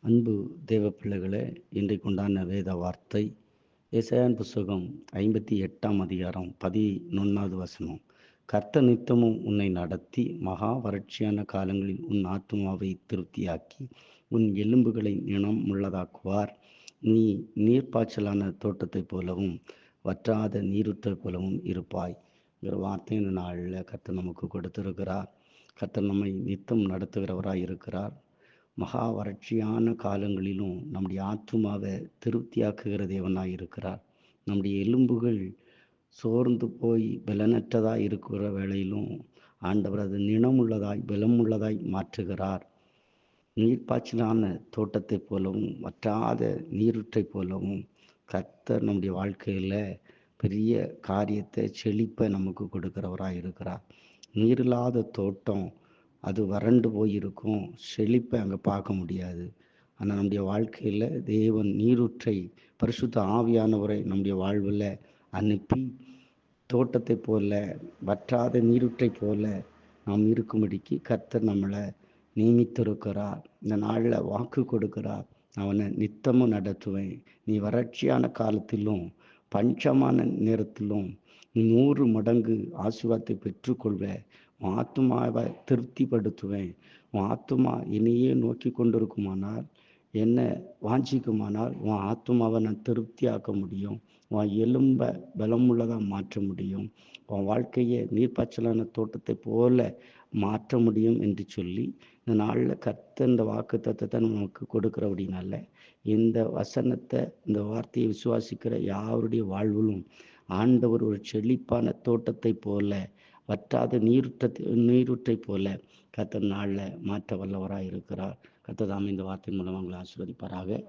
அன்பு தேவ பிள்ளைகளே, இன்றைக்கு உண்டான வேத வார்த்தை ஏசாயாவின் புஸ்தகம் 58ஆம் அதிகாரம் 11வது வசனம். கர்த்தர் நித்தமும் உன்னை நடத்தி மகா வறட்சியான காலங்களில் உன் ஆத்துமாவை திருப்தியாக்கி உன் எலும்புகளை நினம் உள்ளதாக்குவார். நீ நீர்ப்பாய்ச்சலான தோட்டத்தைப் போலவும் வற்றாத நீருற்றைப் போலவும் இருப்பாய். வார்த்தை இந்த நாளில் கர்த்தர் நமக்கு கொடுத்திருக்கிறார். கர்த்தர் நம்மை நித்தம் நடத்துகிறவராய் இருக்கிறார். மகா வறட்சியான காலங்களிலும் நம்முடைய ஆத்துமாவை திருப்தியாக்குகிற தேவனாய் இருக்கிறார். நம்முடைய எலும்புகள் சோர்ந்து போய் பலனற்றதாய் இருக்கிற வேளையிலும் ஆண்டவர் அது நினமுள்ளதாய் பலமுள்ளதாய் மாற்றுகிறார். நீர்ப்பாய்ச்சலான தோட்டத்தைப் போலவும் வற்றாத நீருற்றைப் போலவும் கர்த்தர் நம்முடைய வாழ்க்கையில் பெரிய காரியத்தை செழிப்பை நமக்கு கொடுக்கிறவராய் இருக்கிறார். நீரில்லாத தோட்டம் அது வறண்டு போயிருக்கும், செழிப்பை அங்கே பார்க்க முடியாது. ஆனால் நம்முடைய வாழ்க்கையில் தேவன் நீரூற்றை பரிசுத்த ஆவியானவரை நம்முடைய வாழ்வில் அனுப்பி தோட்டத்தை போல வற்றாத நீரூற்றை போல நாம் இருக்கும்படிக்கு கர்த்தர் நம்மளை நியமித்திருக்கிறார். இந்த நாளில் வாக்கு கொடுக்கிறார், அவனை நித்தமும் நடத்துவேன். நீ வறட்சியான காலத்திலும் பஞ்சமான நேரத்திலும் 100 மடங்கு ஆசீர்வாதத்தை பெற்றுக்கொள்வேன். உன் ஆத்துமாவை திருப்திப்படுத்துவேன். உன் ஆத்துமா என்னையே நோக்கி கொண்டிருக்குமானால், என்ன வாஞ்சிக்குமானால் உன் ஆத்துமாவை நான் திருப்தியாக்க முடியும். உன் எலும்பை பலமுள்ளதாக மாற்ற முடியும். உன் வாழ்க்கையை நீர்ப்பாய்ச்சலான தோட்டத்தை போல மாற்ற முடியும் என்று சொல்லி இந்த நாளில் கர்த்தர் இந்த வாக்கு தத்தத்தை நமக்கு கொடுக்கிறபடினால இந்த வசனத்தை, இந்த வார்த்தையை விசுவாசிக்கிற யாருடைய வாழ்விலும் ஆண்டவர் ஒரு செழிப்பான தோட்டத்தை போல வற்றாத நீரூற்றை போல கர்த்தர் நாளில் மாற்ற வல்லவராக இருக்கிறார். கர்த்தர் தாமே இந்த வார்த்தையின் மூலம் அவங்களை ஆசீர்வதிப்பாராக.